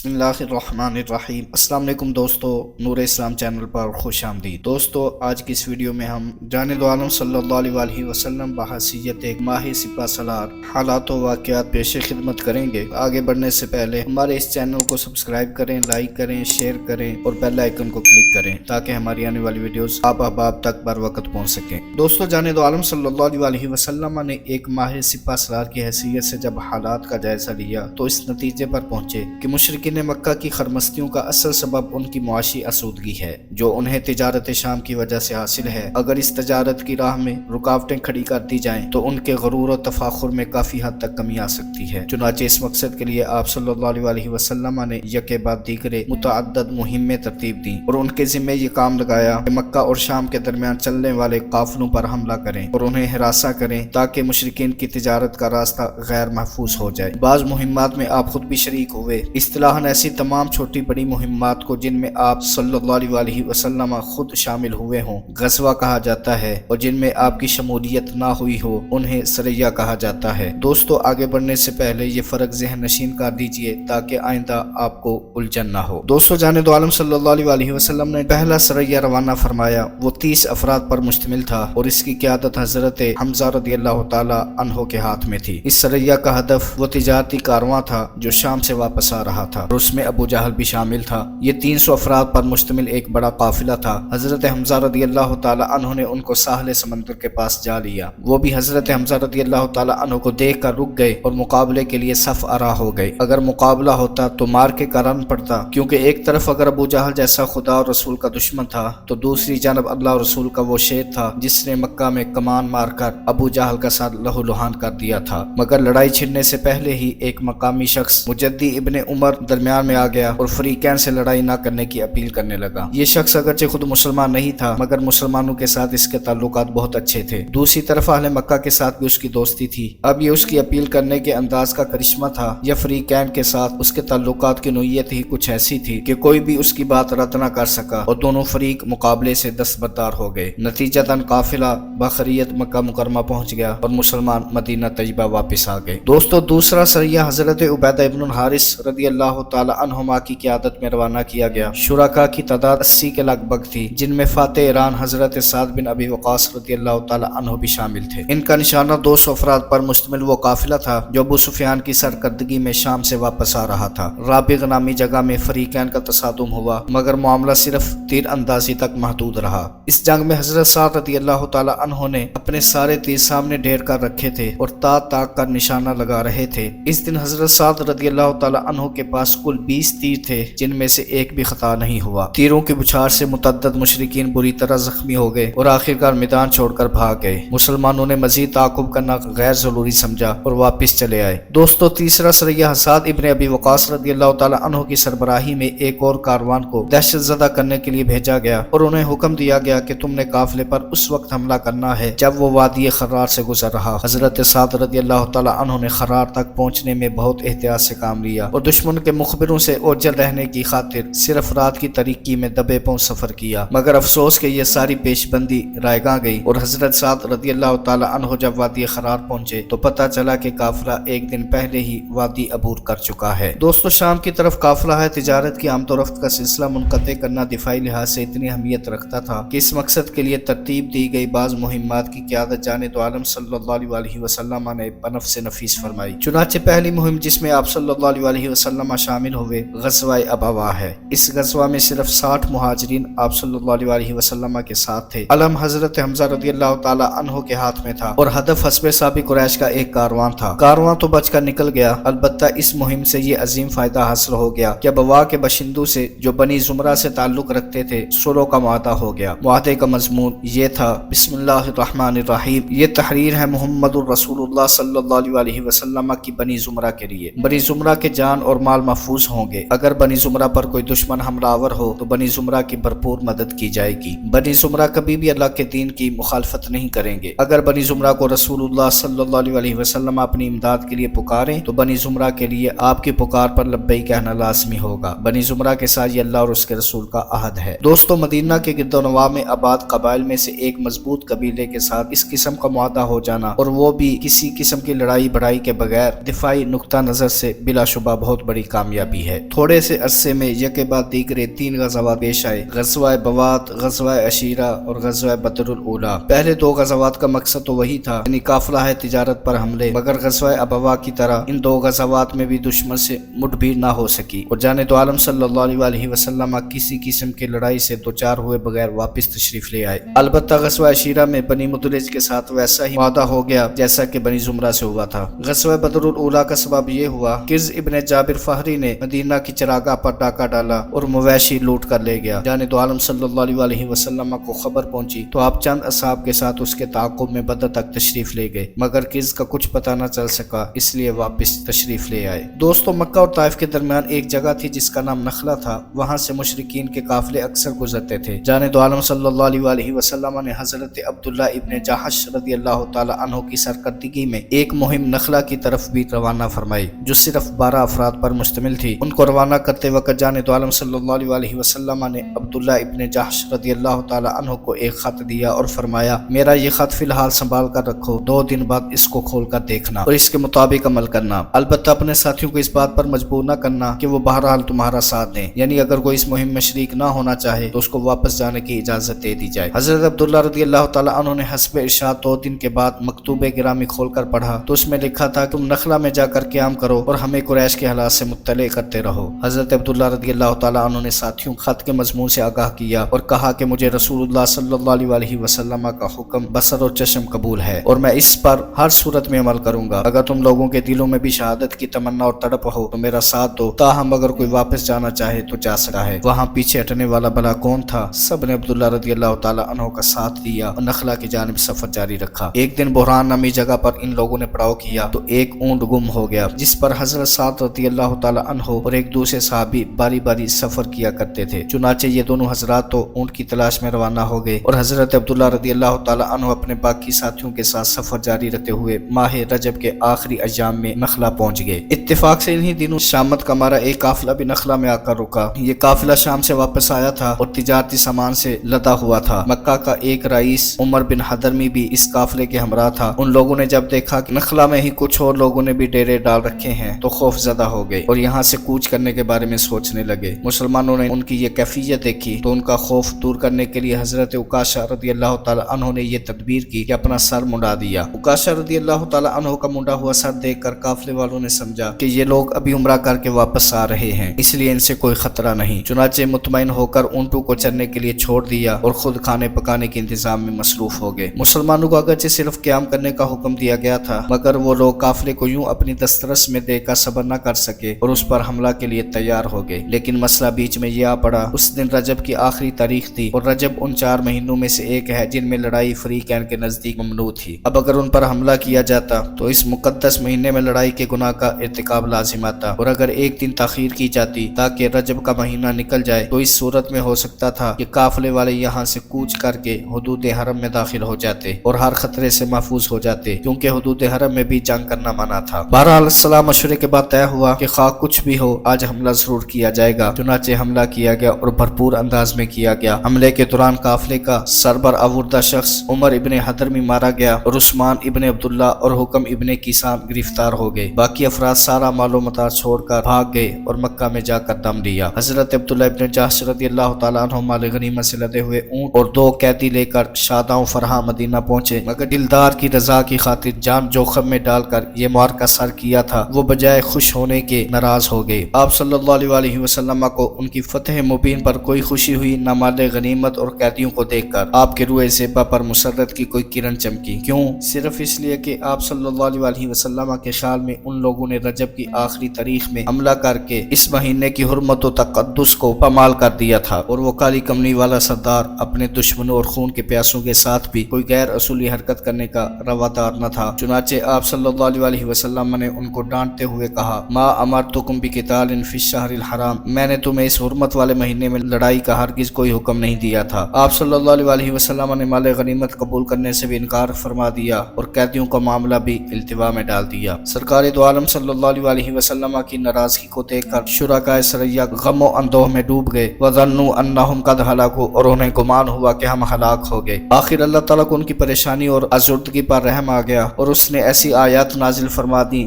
بسم اللہ الرحمن الرحیم۔ السلام علیکم دوستو، نور اسلام چینل پر خوش آمدید۔ دوستو، آج کی اس ویڈیو میں ہم جان دو عالم صلی اللہ علیہ وسلم بحیثیت ایک ماہ سپہ سالار حالات و واقعات پیش خدمت کریں گے۔ آگے بڑھنے سے پہلے ہمارے اس چینل کو سبسکرائب کریں، لائک کریں، شیئر کریں اور بیل آئیکن کو کلک کریں تاکہ ہماری آنے والی ویڈیوز آپ احباب تک بر وقت پہنچ سکیں۔ دوستو، جان دو عالم صلی اللہ علیہ وسلم نے ایک ماہ سپہ سالار کی حیثیت سے جب حالات کا جائزہ لیا تو اس نتیجے پر پہنچے کہ مشرکین مکہ کی خرمستیوں کا اصل سبب ان کی معاشی آسودگی ہے جو انہیں تجارت شام کی وجہ سے حاصل ہے۔ اگر اس تجارت کی راہ میں رکاوٹیں کھڑی کر دی جائیں تو ان کے غرور و تفاخر میں کافی حد تک کمی آ سکتی ہے۔ چنانچہ اس مقصد کے لیے آپ صلی اللہ علیہ وسلم نے یکے بعد دیگرے متعدد مہمیں ترتیب دیں اور ان کے ذمہ یہ کام لگایا کہ مکہ اور شام کے درمیان چلنے والے قافلوں پر حملہ کریں اور انہیں ہراساں کریں تاکہ مشرکین کی تجارت کا راستہ غیر محفوظ ہو جائے۔ بعض مہمات میں آپ خود بھی شریک ہوئے۔ اصطلاحاً ایسی تمام چھوٹی بڑی مہمات کو جن میں آپ صلی اللہ علیہ وسلم خود شامل ہوئے ہوں غزوہ کہا جاتا ہے، اور جن میں آپ کی شمولیت نہ ہوئی ہو انہیں سریہ کہا جاتا ہے۔ دوستو، آگے بڑھنے سے پہلے یہ فرق ذہن نشین کر دیجئے تاکہ آئندہ آپ کو الجھن نہ ہو۔ دوستو، جان دو عالم صلی اللہ علیہ وسلم نے پہلا سریہ روانہ فرمایا۔ وہ 30 افراد پر مشتمل تھا اور اس کی قیادت حضرت حمزہ رضی اللہ تعالی عنہ کے ہاتھ میں تھی۔ اس سریہ کا ہدف وہ تجارتی کارواں تھا جو شام سے واپس آ رہا تھا اور اس میں ابو جہل بھی شامل تھا۔ یہ 300 افراد پر مشتمل ایک بڑا قافلہ تھا۔ حضرت حمزہ رضی اللہ تعالی عنہ نے ان کو ساحل سمندر کے پاس جا لیا۔ وہ بھی حضرت حمزہ رضی اللہ تعالی عنہ کو دیکھ کر رک گئے اور مقابلے کے لیے صف آرا ہو گئے۔ اگر مقابلہ ہوتا تو مار کے کرن پڑتا، کیونکہ ایک طرف اگر ابو جہل جیسا خدا اور رسول کا دشمن تھا تو دوسری جانب اللہ اور رسول کا وہ شیر تھا جس نے مکہ میں کمان مار کر ابو جہل کا سر لہو لہان کر دیا تھا۔ مگر لڑائی چھڑنے سے پہلے ہی ایک مقامی شخص مجدی ابن عمر درمیان میں آ گیا اور فریقین سے لڑائی نہ کرنے کی اپیل کرنے لگا۔ یہ شخص اگرچہ خود مسلمان نہیں تھا مگر مسلمانوں کے ساتھ اس کے تعلقات بہت اچھے تھے۔ دوسری طرف اہل مکہ کے ساتھ بھی اس کی دوستی تھی۔ اب یہ اس کی اپیل کرنے کے انداز کا کرشمہ تھا یا فریقین کے ساتھ اس کے تعلقات کی نوعیت ہی کچھ ایسی تھی کہ کوئی بھی اس کی بات رد نہ کر سکا اور دونوں فریق مقابلے سے دستبردار ہو گئے۔ نتیجتاً قافلہ بخریت مکہ مکرمہ پہنچ گیا اور مسلمان مدینہ طیبہ واپس آ گئے۔ دوستو، دوسرا سریہ حضرت عبیدہ ابن الحارث رضی اللہ تعالی عنہما کی قیادت میں روانہ کیا گیا۔ شرکاء کی تعداد 80 کے لگ بھگ تھی، جن میں فاتح ایران حضرت سعد بن ابی وقاص رضی اللہ تعالی عنہ بھی شامل تھے۔ ان کا نشانہ 200 افراد پر مشتمل وہ قافلہ تھا جو ابو سفیان کی سرکردگی میں شام سے واپس آ رہا تھا۔ رابغ نامی جگہ میں فریقین کا تصادم ہوا مگر معاملہ صرف تیر اندازی تک محدود رہا۔ اس جنگ میں حضرت سعد رضی اللہ تعالی عنہ نے اپنے سارے تیر سامنے ڈھیر کر رکھے تھے اور تاک تاک کر نشانہ لگا رہے تھے۔ اس دن حضرت سعد رضی اللہ تعالی عنہ کے پاس کل 20 تیر تھے جن میں سے ایک بھی خطا نہیں ہوا۔ تیروں کی بچھاڑ سے متعدد مشرکین بری طرح زخمی ہو گئے اور آخرکار میدان چھوڑ کر بھاگ گئے۔ مسلمانوں نے مزید تعاقب کرنا غیر ضروری سمجھا اور واپس چلے آئے۔ دوستو، تیسرا سریہ سعد ابن ابی وقاص رضی اللہ تعالی عنہ کی سربراہی میں ایک اور کاروان کو دہشت زدہ کرنے کے لیے بھیجا گیا اور انہیں حکم دیا گیا کہ تم نے قافلے پر اس وقت حملہ کرنا ہے جب وہ وادی خرار سے گزر رہا۔ حضرت سعد رضی اللہ تعالی عنہ نے خرار تک پہنچنے میں بہت احتیاط سے کام لیا اور دشمن کے مخبروں سے اوجل رہنے کی خاطر صرف رات کی تاریکی میں دبے پاؤں سفر کیا۔ مگر افسوس کہ یہ ساری پیش بندی رائیگاں گئی اور حضرت سعد رضی اللہ تعالی عنہ جب وادی خرار پہنچے تو پتہ چلا کہ قافلہ ایک دن پہلے ہی وادی عبور کر چکا ہے۔ دوستو، شام کی طرف قافلہ ہے تجارت کی آمد و رفت کا سلسلہ منقطع کرنا دفاعی لحاظ سے اتنی اہمیت رکھتا تھا کہ اس مقصد کے لیے ترتیب دی گئی بعض مہمات کی قیادت جان دو عالم صلی اللہ علیہ وسلم نے بنفس نفیس فرمائی۔ چنانچہ پہلی مہم جس میں آپ صلی اللہ علیہ وسلم شامل ہوئے غزوہ ابوا ہے۔ اس غزوہ میں صرف 60 مہاجرین آپ صلی اللہ علیہ وسلم کے ساتھ تھے۔ علم حضرت حمزہ رضی اللہ تعالی عنہ کے ہاتھ میں تھا اور ہدف حسب سابق قریش کا ایک کاروان تھا۔ کاروان تو بچ کر نکل گیا، البتہ اس مہم سے یہ عظیم فائدہ حاصل ہو گیا کہ ابوا کے باشندوں سے جو بنی زمرہ سے تعلق رکھتے تھے صلح کا معاہدہ ہو گیا۔ معاہدے کا مضمون یہ تھا: بسم اللہ الرحمن الرحیم، یہ تحریر ہے محمد الرسول اللہ صلی اللہ علیہ وسلم کی بنی زمرہ کے لیے۔ بنی زمرہ کے جان اور مال محفوظ ہوں گے۔ اگر بنی زمرہ پر کوئی دشمن حملہ آور ہو تو بنی زمرہ کی بھرپور مدد کی جائے گی۔ بنی زمرہ کبھی بھی اللہ کے دین کی مخالفت نہیں کریں گے۔ اگر بنی زمرہ کو رسول اللہ صلی اللہ علیہ وسلم اپنی امداد کے لیے پکاریں تو بنی زمرہ کے لیے آپ کی پکار پر لبیک کہنا لازمی ہوگا۔ بنی زمرہ کے ساتھ یہ اللہ اور اس کے رسول کا عہد ہے۔ دوستو، مدینہ کے گرد و نواح میں آباد قبائل میں سے ایک مضبوط قبیلے کے ساتھ اس قسم کا معاہدہ ہو جانا اور وہ بھی کسی قسم کی لڑائی بڑھائی کے بغیر دفاعی نقطہ نظر سے بلا شبہ بہت بڑی کامیابی کامیابی ہے۔ تھوڑے سے عرصے میں یکے بعد دیگرے 3 غزوات پیش آئے، غزوہ بوات، غزوہ عشیرہ اور غزوہ بدر الاولیٰ۔ پہلے 2 غزوات کا مقصد تو وہی تھا، یعنی قافلہ ہے تجارت پر حملے، مگر غزوہ ابوا کی طرح ان 2 غزوات میں بھی دشمن سے مٹبھیڑ نہ ہو سکی اور جان دو عالم صلی اللہ علیہ وسلم کسی قسم کی لڑائی سے دوچار ہوئے بغیر واپس تشریف لے آئے۔ البتہ غزوہ عشیرہ میں بنی مدلج کے ساتھ ویسا ہی معاہدہ ہو گیا جیسا کہ بنی زمرہ سے ہوا تھا۔ غزوہ بدر الاولیٰ کا سبب یہ ہوا، کرز ابن جابر فہری نے مدینہ کی چراگاہ پر ڈاکہ ڈالا اور مویشی لوٹ کر لے گیا۔ جان دو عالم صلی اللہ علیہ وسلم کو خبر پہنچی تو آپ چند اصحاب کے ساتھ اس کے تعاقب میں بدر تک تشریف لے گئے، مگر کرز کا کچھ پتہ نہ چل سکا، اس لیے واپس تشریف لے آئے۔ دوستو، مکہ اور طائف کے درمیان ایک جگہ تھی جس کا نام نخلا تھا، وہاں سے مشرکین کے قافلے اکثر گزرتے تھے۔ جان دو عالم صلی اللہ علیہ وسلم نے حضرت عبداللہ ابن جحش رضی اللہ تعالی عنہ کی سرکردگی میں ایک مہم نخلا کی طرف بھی روانہ فرمائی جو صرف 12 افراد پر مشتمل تھی۔ ان کو روانہ کرتے وقت جان دو عالم صلی اللہ علیہ وسلم نے عبداللہ ابن جحش رضی اللہ تعالی عنہ کو ایک خط دیا اور فرمایا، میرا یہ خط فی الحال سنبھال کر رکھو، 2 دن بعد اس کو کھول کر دیکھنا اور اس کے مطابق عمل کرنا، البتہ اپنے ساتھیوں کو اس بات پر مجبور نہ کرنا کہ وہ بہرحال تمہارا ساتھ دیں، یعنی اگر کوئی اس مہم میں شریک نہ ہونا چاہے تو اس کو واپس جانے کی اجازت دے دی جائے۔ حضرت عبداللہ رضی اللہ تعالی عنہ نے حسب ارشاد 2 دن کے بعد مکتوب گرامی کھول کر پڑھا تو اس میں لکھا تھا، تم نخلا میں جا کر قیام کرو اور ہمیں قریش کے حالات سے مطلع کرتے رہو۔ حضرت عبداللہ رضی اللہ تعالی عنہ نے ساتھیوں خط کے مضمون سے آگاہ کیا اور کہا کہ مجھے رسول اللہ صلی اللہ علیہ وسلم کا حکم بصر اور چشم قبول ہے اور میں اس پر ہر صورت میں عمل کروں گا۔ اگر تم لوگوں کے دلوں میں بھی شہادت کی تمنا اور تڑپ ہو تو میرا ساتھ دو، تاہم اگر کوئی واپس جانا چاہے تو جا سکتا ہے۔ وہاں پیچھے ہٹنے والا بلا کون تھا؟ سب نے عبداللہ رضی اللہ تعالی عنہ کا ساتھ دیا اور نخلا کی جانب سفر جاری رکھا۔ ایک دن بحران نامی جگہ پر ان لوگوں نے پڑاؤ کیا تو ایک اونٹ گم ہو گیا جس پر حضرت سعد رضی اللہ تعالی عنہ اور ایک دوسرے صحابی باری باری سفر کیا کرتے تھے۔ چنانچہ یہ دونوں حضرات تو اونٹ کی تلاش میں روانہ ہو گئے اور حضرت عبداللہ رضی اللہ تعالی عنہ اپنے باقی ساتھیوں کے ساتھ سفر جاری رکھتے ہوئے ماہ رجب کے آخری ایام میں نخلا پہنچ گئے۔ اتفاق سے انہی دنوں شامت کا ہمارا ایک قافلہ بھی نخلا میں آ کر رکا۔ یہ قافلہ شام سے واپس آیا تھا اور تجارتی سامان سے لدا ہوا تھا۔ مکہ کا ایک رئیس عمر بن حضرمی بھی اس قافلے کے ہمراہ تھا۔ ان لوگوں نے جب دیکھا کہ نخلا میں ہی کچھ اور لوگوں نے بھی ڈیرے ڈال رکھے ہیں تو خوف زدہ ہو گئے اور یہاں سے کوچ کرنے کے بارے میں سوچنے لگے۔ مسلمانوں نے ان کی یہ کیفیت دیکھی تو ان کا خوف دور کرنے کے لیے حضرت عکاشہ رضی اللہ تعالی عنہ نے یہ تدبیر کی کہ اپنا سر منڈا دیا۔ عکاشہ رضی اللہ تعالی عنہ کا منڈا ہوا سر دیکھ کر قافلے والوں نے سمجھا کہ یہ لوگ ابھی عمرہ کر کے واپس آ رہے ہیں، اس لیے ان سے کوئی خطرہ نہیں۔ چنانچہ مطمئن ہو کر اونٹوں کو چرنے کے لیے چھوڑ دیا اور خود کھانے پکانے کے انتظام میں مصروف ہو گئے۔ مسلمانوں کو اگرچہ صرف قیام کرنے کا حکم دیا گیا تھا مگر وہ لوگ قافلے کو یوں اپنی دسترس میں دیکھ کر صبر نہ کر سکے اور اس پر حملہ کے لیے تیار ہو گئے۔ لیکن مسئلہ بیچ میں یہ آ پڑا، اس دن رجب کی آخری تاریخ تھی اور رجب ان 4 مہینوں میں سے ایک ہے جن میں لڑائی فریقین کے نزدیک ممنوع تھی۔ اب اگر ان پر حملہ کیا جاتا تو اس مقدس مہینے میں لڑائی کے گناہ کا ارتکاب لازم آتا اور اگر ایک دن تاخیر کی جاتی تاکہ رجب کا مہینہ نکل جائے تو اس صورت میں ہو سکتا تھا کہ قافلے والے یہاں سے کوچ کر کے حدود حرم میں داخل ہو جاتے اور ہر خطرے سے محفوظ ہو جاتے، کیونکہ حدود حرم میں بھی جنگ کرنا منع تھا۔ بہرحال صلاح مشورے کے بعد طے ہوا کہ خواہ کچھ بھی ہو آج حملہ ضرور کیا جائے گا۔ چنانچہ حملہ کیا گیا اور بھرپور انداز میں کیا گیا۔ حملے کے دوران قافلے کا سربر آوردہ شخص عمر ابن حضرمی مارا گیا اور عثمان ابن عبداللہ اور حکم ابن کیسان گرفتار ہو گئے۔ باقی افراد سارا مال و متاع چھوڑ کر بھاگ گئے اور مکہ میں جا کر دم لیا۔ حضرت عبداللہ ابن جحش رضی اللہ تعالیٰ عنہ مال غنیمت سے لدے ہوئے اونٹ اور 2 قیدی لے کر شاداں و فرحاں مدینہ پہنچے، مگر دلدار کی رضا کی خاطر جان جوخم میں ڈال کر یہ معرکہ سر کیا تھا، وہ بجائے خوش ہونے کے ناراض ہو گئے۔ آپ صلی اللہ علیہ وسلم کو ان کی فتح مبین پر کوئی خوشی ہوئی نہ مال غنیمت اور قیدیوں کو دیکھ کر آپ کے روئے زیبا پر مسرت کی کوئی کرن چمکی۔ کیوں؟ صرف اس لیے کہ آپ صلی اللہ علیہ وسلم کے خیال میں ان لوگوں نے رجب کی آخری تاریخ میں حملہ کر کے اس مہینے کی حرمت و تقدس کو پامال کر دیا تھا اور وہ کالی کمنی والا سردار اپنے دشمنوں اور خون کے پیاسوں کے ساتھ بھی کوئی غیر اصولی حرکت کرنے کا روادار نہ تھا۔ چنانچہ آپ صلی اللہ علیہ وسلم نے ان کو ڈانٹتے ہوئے کہا، ما امرتکم بقتال فی الشہر الحرام، میں نے تمہیں اس حرمت والے مہینے میں لڑائی کا ہرگز کوئی حکم نہیں دیا تھا۔ آپ صلی اللہ علیہ وسلم نے مال غنیمت قبول کرنے سے بھی انکار فرما دیا اور قیدیوں کا معاملہ بھی التوا میں ڈال دیا۔ سرکار دو عالم صلی اللہ علیہ وسلم کی ناراضگی کو دیکھ کر شرکائے سریہ غم و اندوہ میں ڈوب گئے، وظنوا انہم قد ہلکوا، اور انہیں گمان ہوا کہ ہم ہلاک ہو گئے۔ آخر اللہ تعالیٰ کو ان کی پریشانی اور ازردگی پر رحم آ گیا اور اس نے ایسی آیات نازل فرما دی